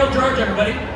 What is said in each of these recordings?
Cat Girl George, everybody.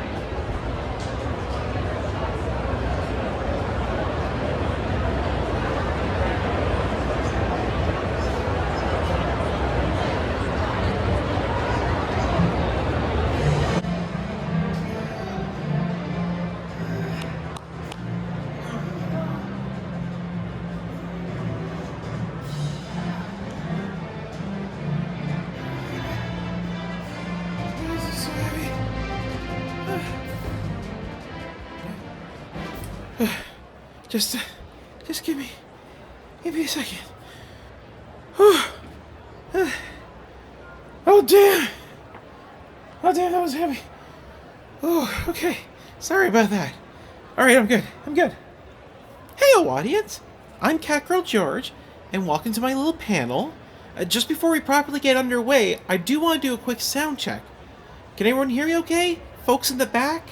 Just give me a second. Oh damn! Oh damn, that was heavy. Oh, okay. Sorry about that. Alright, I'm good. Heyo, audience! I'm Cat Girl George, and welcome to my little panel. Just before we properly get underway, I do want to do a quick sound check. Can everyone hear me okay? Folks in the back?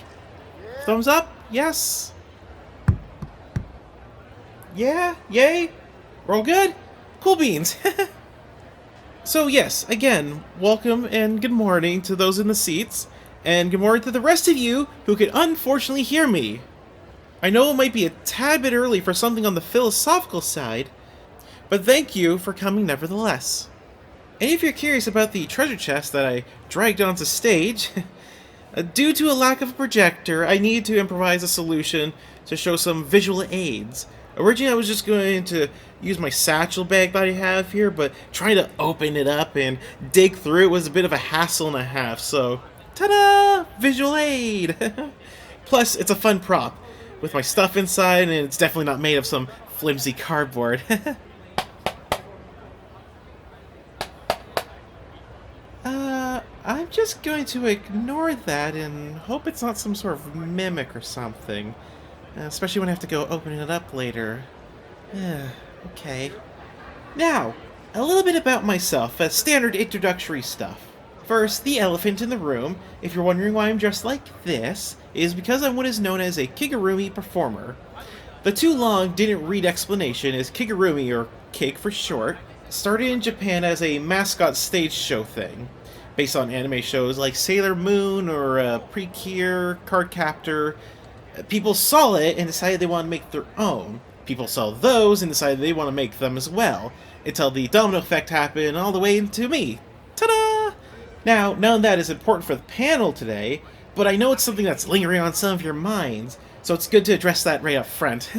Yeah. Thumbs up? Yes? Yeah? Yay? We're all good? Cool beans. So yes, again, welcome and good morning to those in the seats, and good morning to the rest of you who can unfortunately hear me. I know it might be a tad bit early for something on the philosophical side, but thank you for coming nevertheless. And if you're curious about the treasure chest that I dragged onto stage, due to a lack of a projector, I need to improvise a solution to show some visual aids. Originally, I was just going to use my satchel bag that I have here, but trying to open it up and dig through it was a bit of a hassle and a half, so ta-da! Visual aid! Plus, it's a fun prop, with my stuff inside, and it's definitely not made of some flimsy cardboard. I'm just going to ignore that and hope it's not some sort of mimic or something. Especially when I have to go open it up later. Okay. Now, a little bit about myself, standard introductory stuff. First, the elephant in the room. If you're wondering why I'm dressed like this, is because I'm what is known as a kigurumi performer. The too long, didn't read explanation is kigurumi, or kig for short, started in Japan as a mascot stage show thing, based on anime shows like Sailor Moon or Precure, Cardcaptor. People saw it and decided they want to make their own. People saw those and decided they want to make them as well, until the domino effect happened all the way into me. Ta-da! Now, none of that is important for the panel today, but I know it's something that's lingering on some of your minds, so it's good to address that right up front.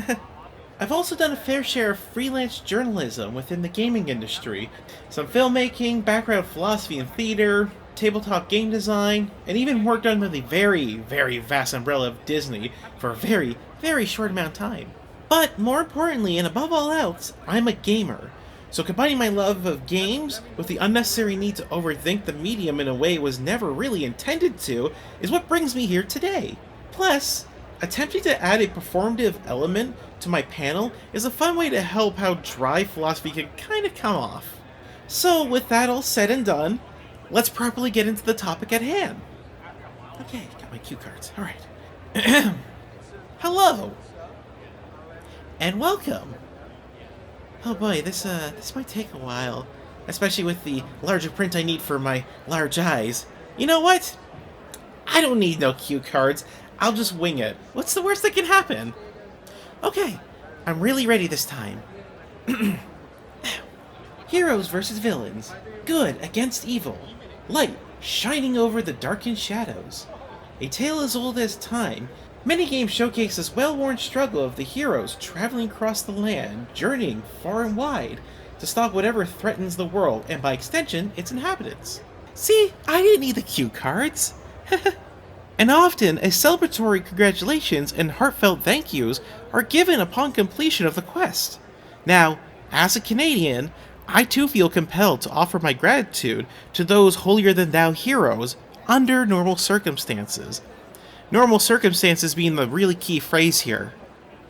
I've also done a fair share of freelance journalism within the gaming industry, some filmmaking, background philosophy and theater, tabletop game design, and even worked under the very, very vast umbrella of Disney for a very, very short amount of time. But more importantly, and above all else, I'm a gamer. So combining my love of games with the unnecessary need to overthink the medium in a way it was never really intended to is what brings me here today. Plus, attempting to add a performative element to my panel is a fun way to help how dry philosophy can kind of come off. So with that all said and done, let's properly get into the topic at hand. Okay, got my cue cards. Alright. Hello! And welcome! Oh boy, this might take a while. Especially with the larger print I need for my large eyes. You know what? I don't need no cue cards. I'll just wing it. What's the worst that can happen? Okay, I'm really ready this time. Heroes versus villains. Good against evil. Light shining over the darkened shadows. A tale as old as time, many games showcase this well-worn struggle of the heroes traveling across the land, journeying far and wide, to stop whatever threatens the world, and by extension, its inhabitants. See, I didn't need the cue cards. And often, a celebratory congratulations and heartfelt thank yous are given upon completion of the quest. Now, as a Canadian, I too feel compelled to offer my gratitude to those holier-than-thou heroes under normal circumstances. Normal circumstances being the really key phrase here.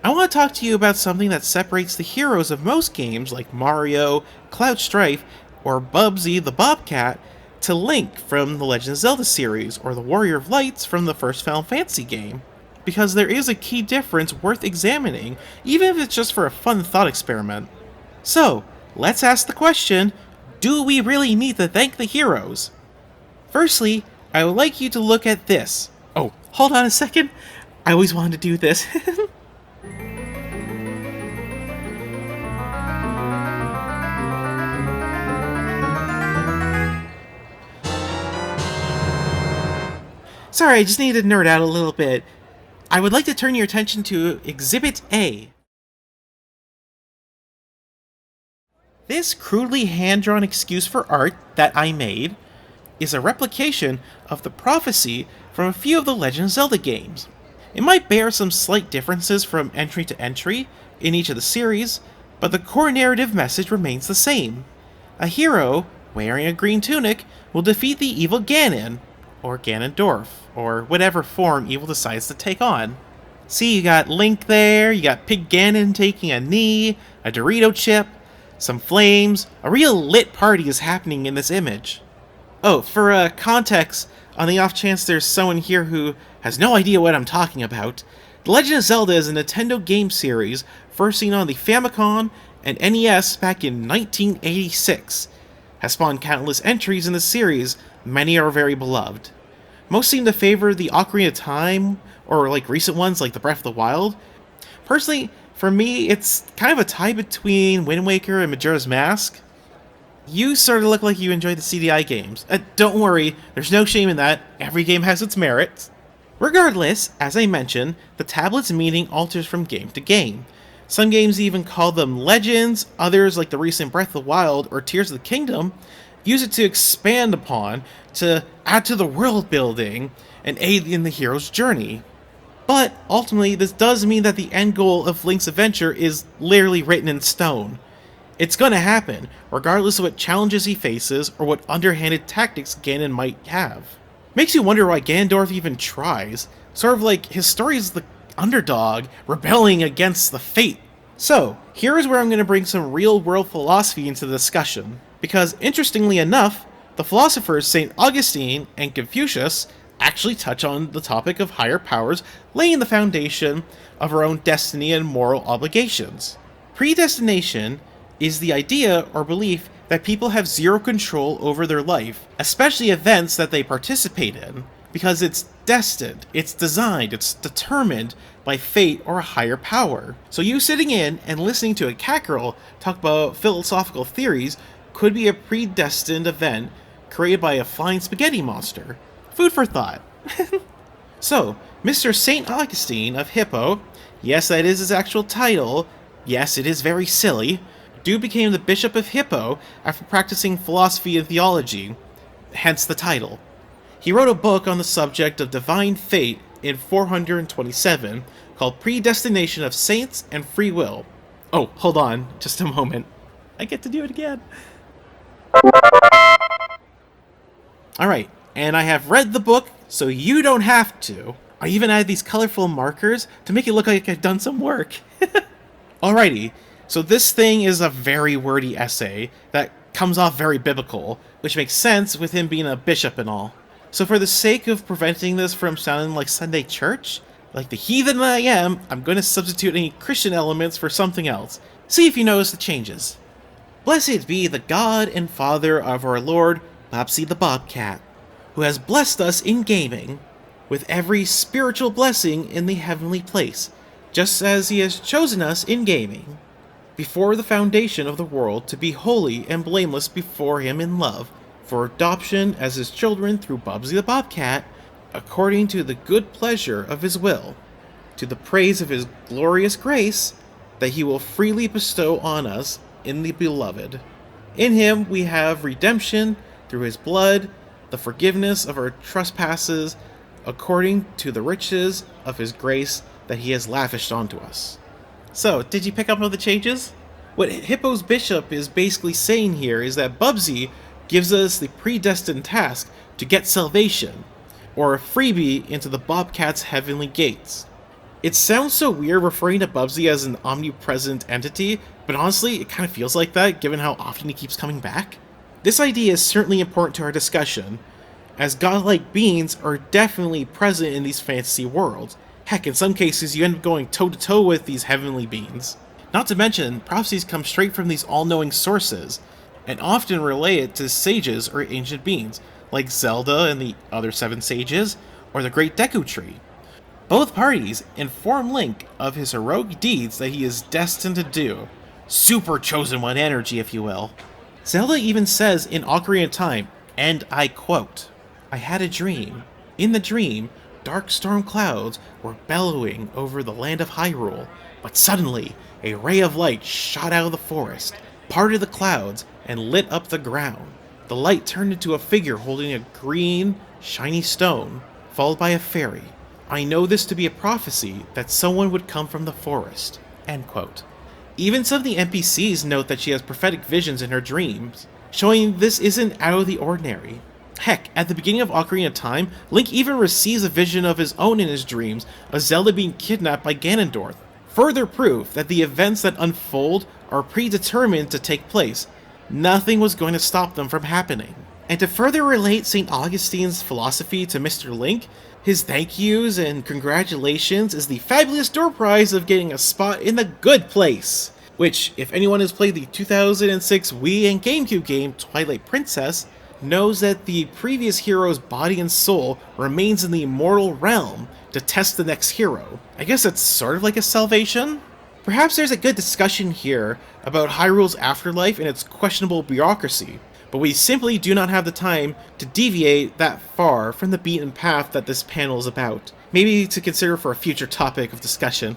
I want to talk to you about something that separates the heroes of most games like Mario, Cloud Strife, or Bubsy the Bobcat to Link from the Legend of Zelda series, or the Warrior of Lights from the first Final Fantasy game. Because there is a key difference worth examining, even if it's just for a fun thought experiment. So, let's ask the question, do we really need to thank the heroes? Firstly, I would like you to look at this. Oh, hold on a second. I always wanted to do this. Sorry, I just needed to nerd out a little bit. I would like to turn your attention to Exhibit A. This crudely hand-drawn excuse for art that I made is a replication of the prophecy from a few of the Legend of Zelda games. It might bear some slight differences from entry to entry in each of the series, but the core narrative message remains the same. A hero, wearing a green tunic, will defeat the evil Ganon, or Ganondorf, or whatever form evil decides to take on. See, you got Link there, you got Pig Ganon taking a knee, a Dorito chip, some flames. A real lit party is happening in this image. Oh, for context, on the off chance there's someone here who has no idea what I'm talking about, The Legend of Zelda is a Nintendo game series first seen on the Famicom and NES back in 1986. Has spawned countless entries in the series, many are very beloved. Most seem to favor the Ocarina of Time, or like recent ones like the Breath of the Wild. Personally, for me, it's kind of a tie between Wind Waker and Majora's Mask. You sort of look like you enjoy the CDI games. Don't worry, there's no shame in that, every game has its merits. Regardless, as I mentioned, the tablet's meaning alters from game to game. Some games even call them legends, others, like the recent Breath of the Wild or Tears of the Kingdom, use it to expand upon, to add to the world building, and aid in the hero's journey. But ultimately, this does mean that the end goal of Link's adventure is literally written in stone. It's gonna happen, regardless of what challenges he faces or what underhanded tactics Ganon might have. Makes you wonder why Ganondorf even tries. Sort of like his story is the underdog, rebelling against the fate. So, here is where I'm going to bring some real-world philosophy into the discussion. Because, interestingly enough, the philosophers St. Augustine and Confucius actually touch on the topic of higher powers laying the foundation of our own destiny and moral obligations. Predestination is the idea or belief that people have zero control over their life, especially events that they participate in, because it's destined, it's designed, it's determined by fate or a higher power. So you sitting in and listening to a cat girl talk about philosophical theories could be a predestined event created by a flying spaghetti monster. Food for thought. So, Mr. St. Augustine of Hippo, yes, that is his actual title, yes, it is very silly, dude became the Bishop of Hippo after practicing philosophy and theology, hence the title. He wrote a book on the subject of divine fate in 427 called Predestination of Saints and Free Will. Oh, hold on, just a moment. I get to do it again. Alright, and I have read the book, so you don't have to. I even added these colorful markers to make it look like I've done some work. Alrighty, so this thing is a very wordy essay that comes off very biblical, which makes sense with him being a bishop and all. So for the sake of preventing this from sounding like Sunday church, like the heathen that I am, I'm going to substitute any Christian elements for something else. See if you notice the changes. Blessed be the God and Father of our Lord, Bobsy the Bobcat, who has blessed us in gaming with every spiritual blessing in the heavenly place, just as he has chosen us in gaming, before the foundation of the world, to be holy and blameless before him in love, for adoption as his children through Bobsy the Bobcat, according to the good pleasure of his will, to the praise of his glorious grace, that he will freely bestow on us in the beloved. In him we have redemption through his blood, the forgiveness of our trespasses, according to the riches of his grace that he has lavished onto us. So, did you pick up on the changes? What Hippo's bishop is basically saying here is that Bubsy gives us the predestined task to get salvation, or a freebie into the Bobcat's heavenly gates. It sounds so weird referring to Bubsy as an omnipresent entity, but honestly, it kind of feels like that given how often he keeps coming back. This idea is certainly important to our discussion, as godlike beings are definitely present in these fantasy worlds. Heck, in some cases you end up going toe-to-toe with these heavenly beings. Not to mention, prophecies come straight from these all-knowing sources, and often relate it to sages or ancient beings, like Zelda and the other seven sages, or the Great Deku Tree. Both parties inform Link of his heroic deeds that he is destined to do. Super Chosen One energy, if you will. Zelda even says in Ocarina of Time, and I quote, "I had a dream. In the dream, dark storm clouds were bellowing over the land of Hyrule, but suddenly a ray of light shot out of the forest, parted the clouds, and lit up the ground. The light turned into a figure holding a green, shiny stone, followed by a fairy. I know this to be a prophecy that someone would come from the forest." End quote. Even some of the NPCs note that she has prophetic visions in her dreams, showing this isn't out of the ordinary. Heck, at the beginning of Ocarina of Time, Link even receives a vision of his own in his dreams of Zelda being kidnapped by Ganondorf. Further proof that the events that unfold are predetermined to take place. Nothing was going to stop them from happening. And to further relate St. Augustine's philosophy to Mr. Link, his thank yous and congratulations is the fabulous door prize of getting a spot in the good place. Which, if anyone has played the 2006 Wii and GameCube game Twilight Princess, knows that the previous hero's body and soul remains in the immortal realm to test the next hero. I guess that's sort of like a salvation? Perhaps there's a good discussion here about Hyrule's afterlife and its questionable bureaucracy, but we simply do not have the time to deviate that far from the beaten path that this panel is about. Maybe to consider for a future topic of discussion.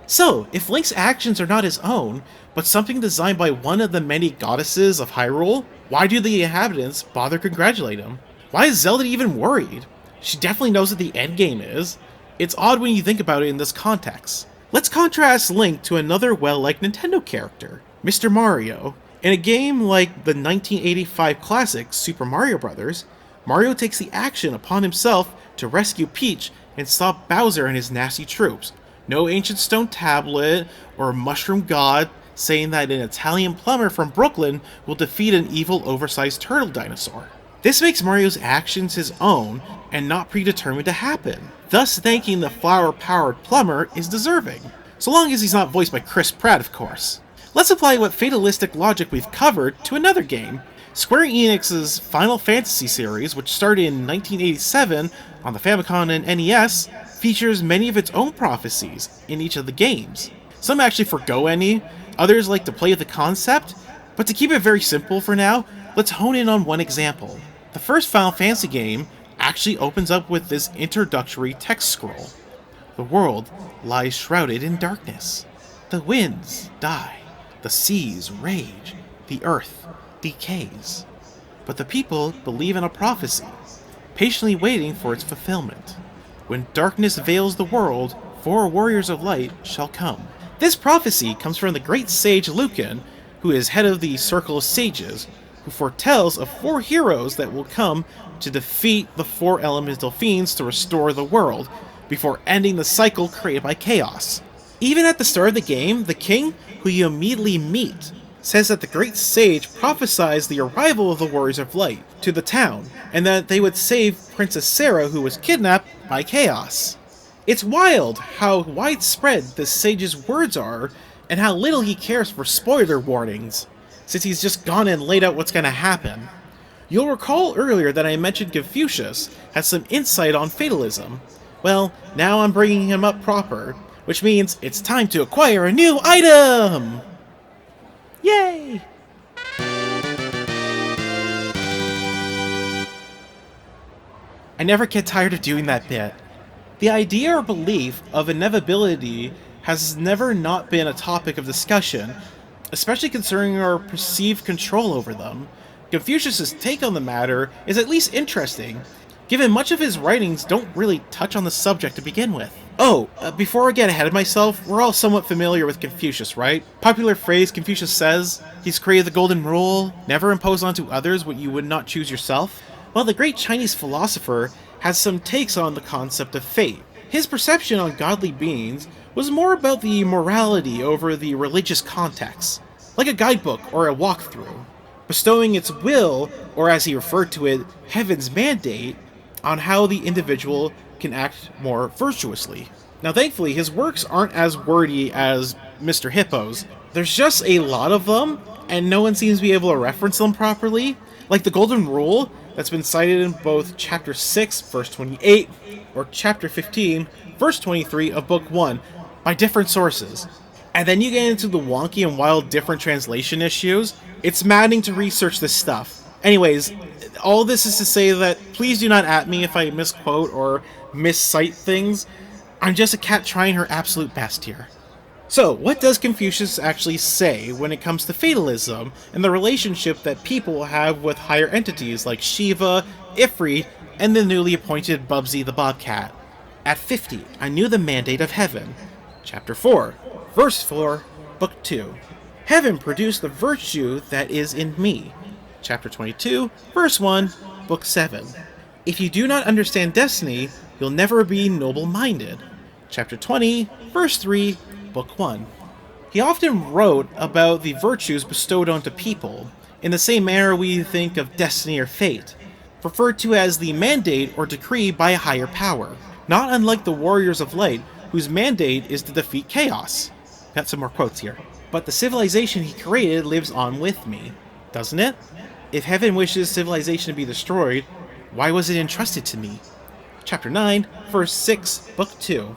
So, if Link's actions are not his own, but something designed by one of the many goddesses of Hyrule, why do the inhabitants bother congratulating him? Why is Zelda even worried? She definitely knows what the endgame is. It's odd when you think about it in this context. Let's contrast Link to another well-liked Nintendo character, Mr. Mario. In a game like the 1985 classic Super Mario Bros., Mario takes the action upon himself to rescue Peach and stop Bowser and his nasty troops. No ancient stone tablet or mushroom god saying that an Italian plumber from Brooklyn will defeat an evil oversized turtle dinosaur. This makes Mario's actions his own and not predetermined to happen. Thus thanking the flower-powered plumber is deserving. So long as he's not voiced by Chris Pratt, of course. Let's apply what fatalistic logic we've covered to another game. Square Enix's Final Fantasy series, which started in 1987 on the Famicom and NES, features many of its own prophecies in each of the games. Some actually forgo any, others like to play with the concept, but to keep it very simple for now, let's hone in on one example. The first Final Fantasy game actually opens up with this introductory text scroll. The world lies shrouded in darkness. The winds die. The seas rage. The earth decays. But the people believe in a prophecy, patiently waiting for its fulfillment. When darkness veils the world, 4 warriors of light shall come. This prophecy comes from the great sage Lucan, who is head of the Circle of Sages, who foretells of 4 heroes that will come to defeat the 4 elemental fiends to restore the world, before ending the cycle created by chaos. Even at the start of the game, the king, who you immediately meet, says that the great sage prophesies the arrival of the Warriors of Light to the town, and that they would save Princess Sarah, who was kidnapped by chaos. It's wild how widespread this sage's words are, and how little he cares for spoiler warnings, since he's just gone and laid out what's going to happen. You'll recall earlier that I mentioned Confucius has some insight on fatalism. Well, now I'm bringing him up proper, which means it's time to acquire a new item! Yay! I never get tired of doing that bit. The idea or belief of inevitability has never not been a topic of discussion, especially concerning our perceived control over them. Confucius' take on the matter is at least interesting, given much of his writings don't really touch on the subject to begin with. Before I get ahead of myself, we're all somewhat familiar with Confucius, right? Popular phrase Confucius says, he's created the golden rule, never impose onto others what you would not choose yourself. Well, the great Chinese philosopher has some takes on the concept of fate. His perception on godly beings was more about the morality over the religious context, like a guidebook or a walkthrough, bestowing its will, or as he referred to it, heaven's mandate, on how the individual can act more virtuously. Now thankfully, his works aren't as wordy as Mr. Hippo's. There's just a lot of them, and no one seems to be able to reference them properly. Like the Golden Rule, that's been cited in both chapter 6, verse 28, or chapter 15, verse 23 of book 1 by different sources. And then you get into the wonky and wild different translation issues. It's maddening to research this stuff. Anyways, all this is to say that please do not at me if I misquote or miscite things. I'm just a cat trying her absolute best here. So, what does Confucius actually say when it comes to fatalism and the relationship that people have with higher entities like Shiva, Ifrit, and the newly appointed Bubsy the Bobcat? At 50, I knew the mandate of heaven. Chapter 4, verse 4, book 2. Heaven produced the virtue that is in me. Chapter 22, verse 1, book 7. If you do not understand destiny, you'll never be noble-minded. Chapter 20, verse 3, book 1. He often wrote about the virtues bestowed onto people, in the same manner we think of destiny or fate, referred to as the mandate or decree by a higher power, not unlike the warriors of light, whose mandate is to defeat chaos. Got some more quotes here. But the civilization he created lives on with me, doesn't it? If heaven wishes civilization to be destroyed, why was it entrusted to me? Chapter 9, verse 6, book 2.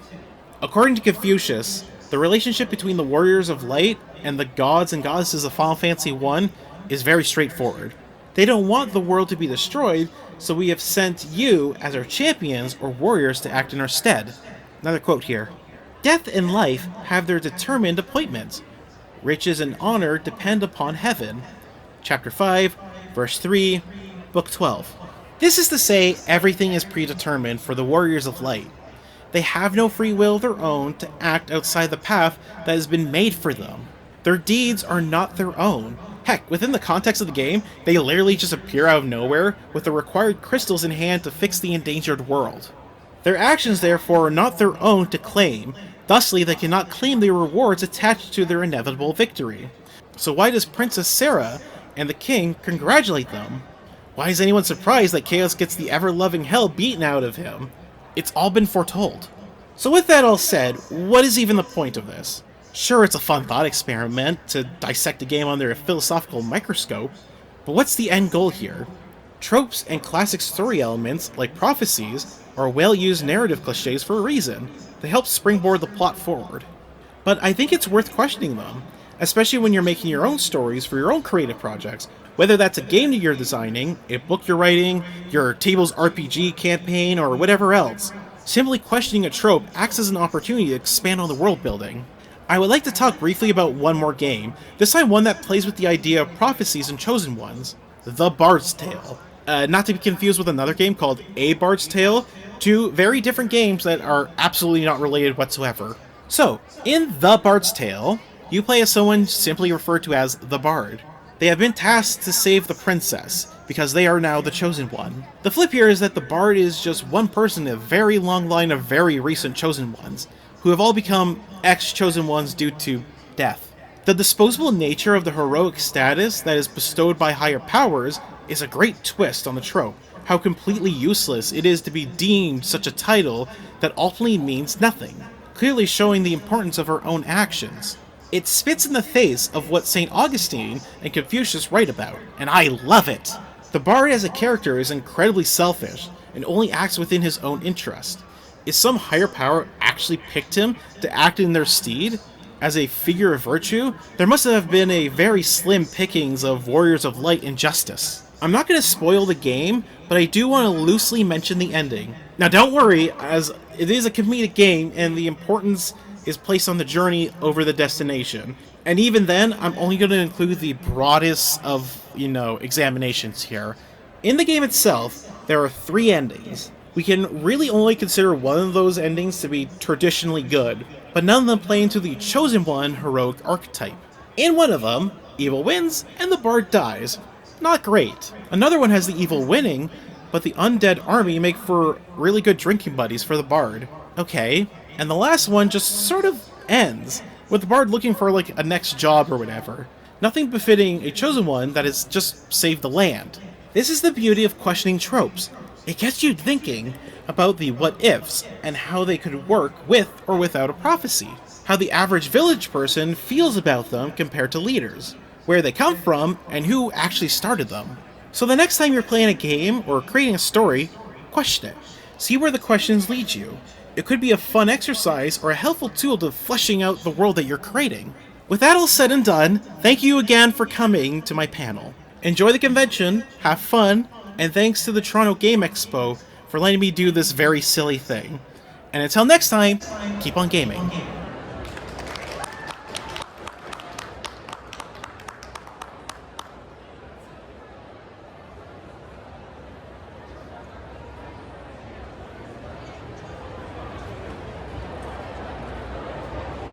According to Confucius, the relationship between the warriors of light and the gods and goddesses of Final Fantasy I is very straightforward. They don't want the world to be destroyed, so we have sent you as our champions or warriors to act in our stead. Another quote here. Death and life have their determined appointments. Riches and honor depend upon heaven. Chapter 5, verse 3, book 12. This is to say, everything is predetermined for the warriors of light. They have no free will of their own to act outside the path that has been made for them. Their deeds are not their own. Heck, within the context of the game, they literally just appear out of nowhere with the required crystals in hand to fix the endangered world. Their actions, therefore, are not their own to claim, thusly they cannot claim the rewards attached to their inevitable victory. So why does Princess Sarah and the king congratulate them? Why is anyone surprised that Chaos gets the ever-loving hell beaten out of him? It's all been foretold. So with that all said, what is even the point of this? Sure, it's a fun thought experiment to dissect a game under a philosophical microscope, but what's the end goal here? Tropes and classic story elements, like prophecies, are well-used narrative cliches for a reason. They help springboard the plot forward. But I think it's worth questioning them, especially when you're making your own stories for your own creative projects, whether that's a game that you're designing, a book you're writing, your Tables RPG campaign, or whatever else. Simply questioning a trope acts as an opportunity to expand on the world building. I would like to talk briefly about one more game, this time one that plays with the idea of prophecies and chosen ones. The Bard's Tale. Not to be confused with another game called A Bard's Tale, two very different games that are absolutely not related whatsoever. So, in The Bard's Tale, you play as someone simply referred to as the Bard. They have been tasked to save the princess, because they are now the chosen one. The flip here is that the Bard is just one person in a very long line of very recent chosen ones, who have all become ex-chosen ones due to death. The disposable nature of the heroic status that is bestowed by higher powers is a great twist on the trope, how completely useless it is to be deemed such a title that ultimately means nothing, clearly showing the importance of our own actions. It spits in the face of what St. Augustine and Confucius write about, and I love it! The Bard as a character is incredibly selfish, and only acts within his own interest. Is some higher power actually picked him to act in their stead? As a figure of virtue, there must have been a very slim pickings of warriors of light and justice. I'm not going to spoil the game, but I do want to loosely mention the ending. Now don't worry, as it is a comedic game, and the importance is placed on the journey over the destination. And even then, I'm only going to include the broadest of, examinations here. In the game itself, there are 3 endings. We can really only consider one of those endings to be traditionally good, but none of them play into the chosen one heroic archetype. In one of them, evil wins and the Bard dies. Not great. Another one has the evil winning, but the undead army make for really good drinking buddies for the Bard. Okay. And the last one just sort of ends, with the Bard looking for a next job or whatever. Nothing befitting a chosen one that has just saved the land. This is the beauty of questioning tropes. It gets you thinking about the what-ifs, and how they could work with or without a prophecy. How the average village person feels about them compared to leaders. Where they come from, and who actually started them. So the next time you're playing a game or creating a story, question it. See where the questions lead you. It could be a fun exercise or a helpful tool to fleshing out the world that you're creating. With that all said and done, thank you again for coming to my panel. Enjoy the convention, have fun, and thanks to the Toronto Game Expo for letting me do this very silly thing. And until next time, keep on gaming.